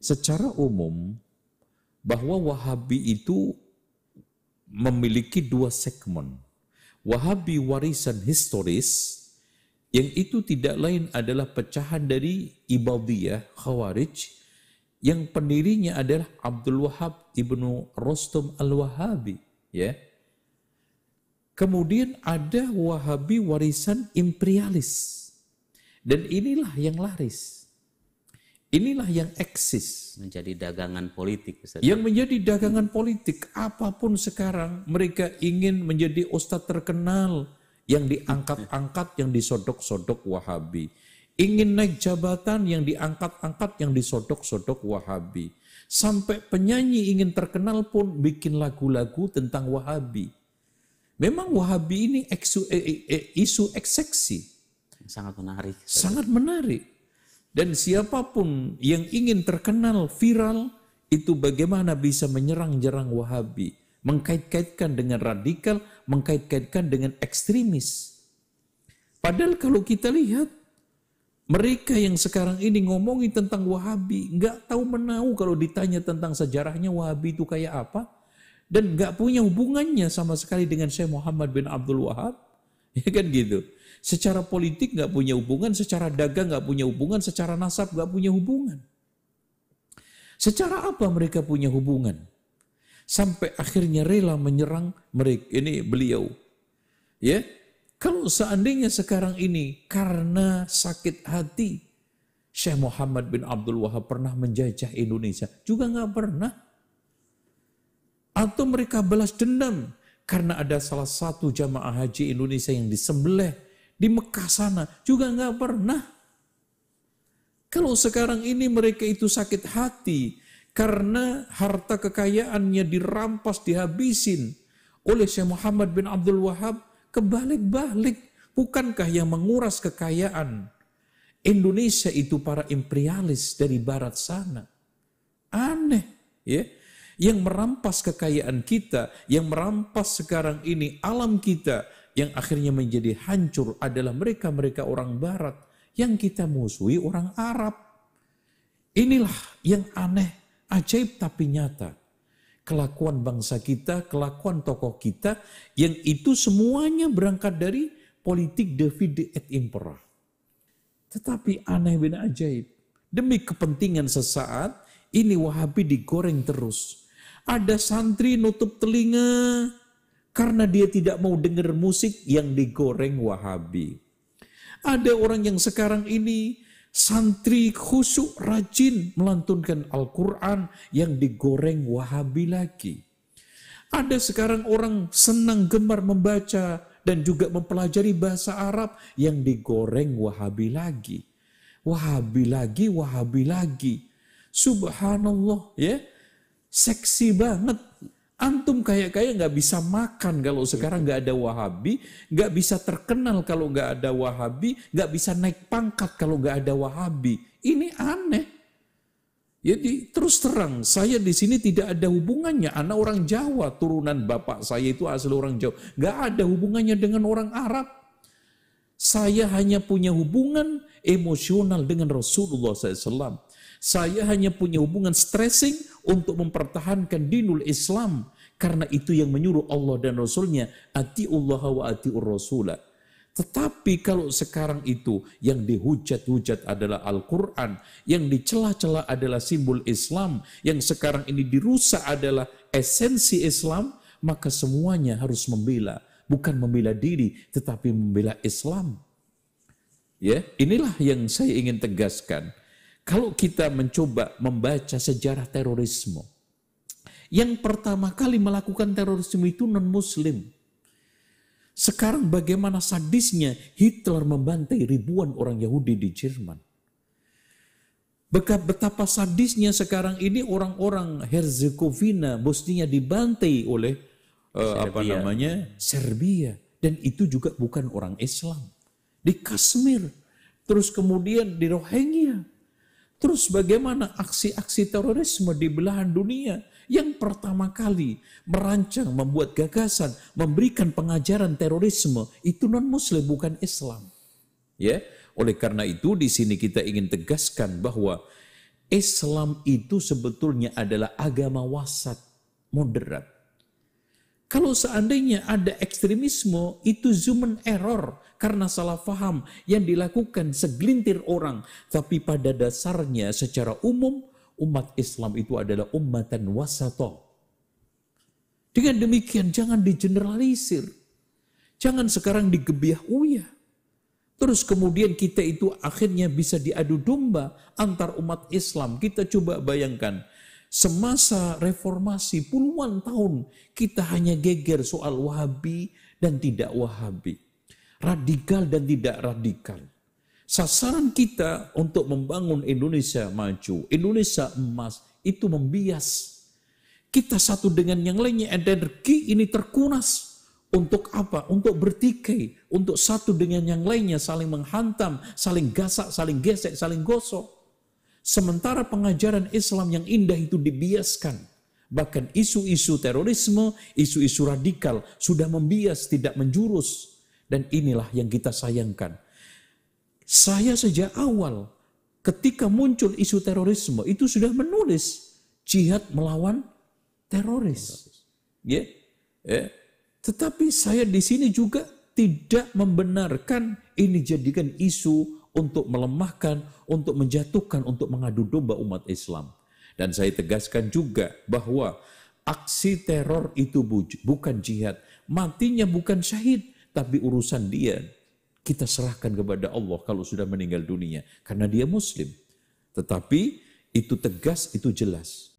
secara umum bahwa Wahabi itu memiliki dua segmen. Wahabi warisan historis, yang itu tidak lain adalah pecahan dari Ibadiyah, Khawarij, yang pendirinya adalah Abdul Wahab ibnu Rostom al-Wahabi. Ya. Kemudian ada Wahabi warisan imperialis. Dan inilah yang laris. Inilah yang eksis. Menjadi dagangan politik. Ustaz. Yang menjadi dagangan politik. Apapun sekarang mereka ingin menjadi ustadz terkenal. Yang diangkat-angkat, yang disodok-sodok Wahabi. Ingin naik jabatan, yang diangkat-angkat, yang disodok-sodok Wahabi. Sampai penyanyi ingin terkenal pun bikin lagu-lagu tentang Wahabi. Memang Wahabi ini isu ekseksi. Sangat menarik. Sangat menarik. Dan siapapun yang ingin terkenal viral, itu bagaimana bisa menyerang-nyerang Wahabi. Mengkait-kaitkan dengan radikal, mengkait-kaitkan dengan ekstremis. Padahal kalau kita lihat, mereka yang sekarang ini ngomongin tentang Wahabi, nggak tahu menahu kalau ditanya tentang sejarahnya Wahabi itu kayak apa, dan nggak punya hubungannya sama sekali dengan Syekh Muhammad bin Abdul Wahab, ya kan gitu. Secara politik nggak punya hubungan, secara dagang nggak punya hubungan, secara nasab nggak punya hubungan. Secara apa mereka punya hubungan? Sampai akhirnya rela menyerang mereka, ini beliau. Ya, kalau seandainya sekarang ini karena sakit hati Syekh Muhammad bin Abdul Wahab pernah menjajah Indonesia, juga nggak pernah. Atau mereka balas dendam karena ada salah satu jamaah haji Indonesia yang disembelih di Mekah sana, juga nggak pernah. Kalau sekarang ini mereka itu sakit hati karena harta kekayaannya dirampas, dihabisin oleh Syekh Muhammad bin Abdul Wahab, kebalik-balik. Bukankah yang menguras kekayaan Indonesia itu para imperialis dari barat sana? Aneh, ya. Yang merampas kekayaan kita, yang merampas sekarang ini alam kita, yang akhirnya menjadi hancur adalah mereka-mereka orang barat yang kita musuhi orang Arab. Inilah yang aneh, ajaib tapi nyata. Kelakuan bangsa kita, kelakuan tokoh kita, yang itu semuanya berangkat dari politik divide et impera. Tetapi aneh bin ajaib. Demi kepentingan sesaat, ini Wahabi digoreng terus. Ada santri nutup telinga karena dia tidak mau dengar musik, yang digoreng Wahabi. Ada orang yang sekarang ini santri khusyuk rajin melantunkan Al-Quran, yang digoreng Wahabi lagi. Ada sekarang orang senang gemar membaca dan juga mempelajari bahasa Arab, yang digoreng Wahabi lagi. Wahabi lagi, Wahabi lagi. Subhanallah, ya. Seksi banget. Antum kayak nggak bisa makan kalau sekarang nggak ada Wahabi, nggak bisa terkenal kalau nggak ada Wahabi, nggak bisa naik pangkat kalau nggak ada Wahabi. Ini aneh. Jadi terus terang, saya di sini tidak ada hubungannya. Anak orang Jawa, turunan bapak saya itu asli orang Jawa, nggak ada hubungannya dengan orang Arab. Saya hanya punya hubungan emosional dengan Rasulullah SAW. Saya hanya punya hubungan stressing untuk mempertahankan dinul Islam. Karena itu yang menyuruh Allah dan Rasulnya, ati'ullaha wa ati'ur rasulah. Tetapi kalau sekarang itu yang dihujat-hujat adalah Al-Quran, yang dicela-cela adalah simbol Islam, yang sekarang ini dirusak adalah esensi Islam, maka semuanya harus membela. Bukan membela diri, tetapi membela Islam. Ya, inilah yang saya ingin tegaskan. Kalau kita mencoba membaca sejarah terorisme, yang pertama kali melakukan terorisme itu non-muslim. Sekarang bagaimana sadisnya Hitler membantai ribuan orang Yahudi di Jerman. Betapa sadisnya sekarang ini orang-orang Herzegovina, Bosnia dibantai oleh Serbia. Dan itu juga bukan orang Islam. Di Kashmir, terus kemudian di Rohingya. Terus bagaimana aksi-aksi terorisme di belahan dunia yang pertama kali merancang, membuat gagasan, memberikan pengajaran terorisme itu non-muslim, bukan Islam. Ya, oleh karena itu di sini kita ingin tegaskan bahwa Islam itu sebetulnya adalah agama wasat, moderat. Kalau seandainya ada ekstremisme, itu human error karena salah faham yang dilakukan segelintir orang. Tapi pada dasarnya secara umum, umat Islam itu adalah ummatan wasatoh. Dengan demikian jangan digeneralisir. Jangan sekarang digebiah-uyah. Terus kemudian kita itu akhirnya bisa diadu domba antar umat Islam. Kita coba bayangkan, semasa reformasi puluhan tahun kita hanya geger soal Wahabi dan tidak Wahabi. Radikal dan tidak radikal. Sasaran kita untuk membangun Indonesia maju, Indonesia emas, itu membias. Kita satu dengan yang lainnya, energi ini terkuras. Untuk apa? Untuk bertikai. Untuk satu dengan yang lainnya saling menghantam, saling gasak, saling gesek, saling gosok. Sementara pengajaran Islam yang indah itu dibiaskan. Bahkan isu-isu terorisme, isu-isu radikal sudah membias, tidak menjurus. Dan inilah yang kita sayangkan. Saya sejak awal ketika muncul isu terorisme itu sudah menulis jihad melawan teroris. Ya. Tetapi saya di sini juga tidak membenarkan ini jadikan isu untuk melemahkan, untuk menjatuhkan, untuk mengadu domba umat Islam. Dan saya tegaskan juga bahwa aksi teror itu bukan jihad. Matinya bukan syahid, tapi urusan dia. Kita serahkan kepada Allah kalau sudah meninggal dunia. Karena dia muslim. Tetapi itu tegas, itu jelas.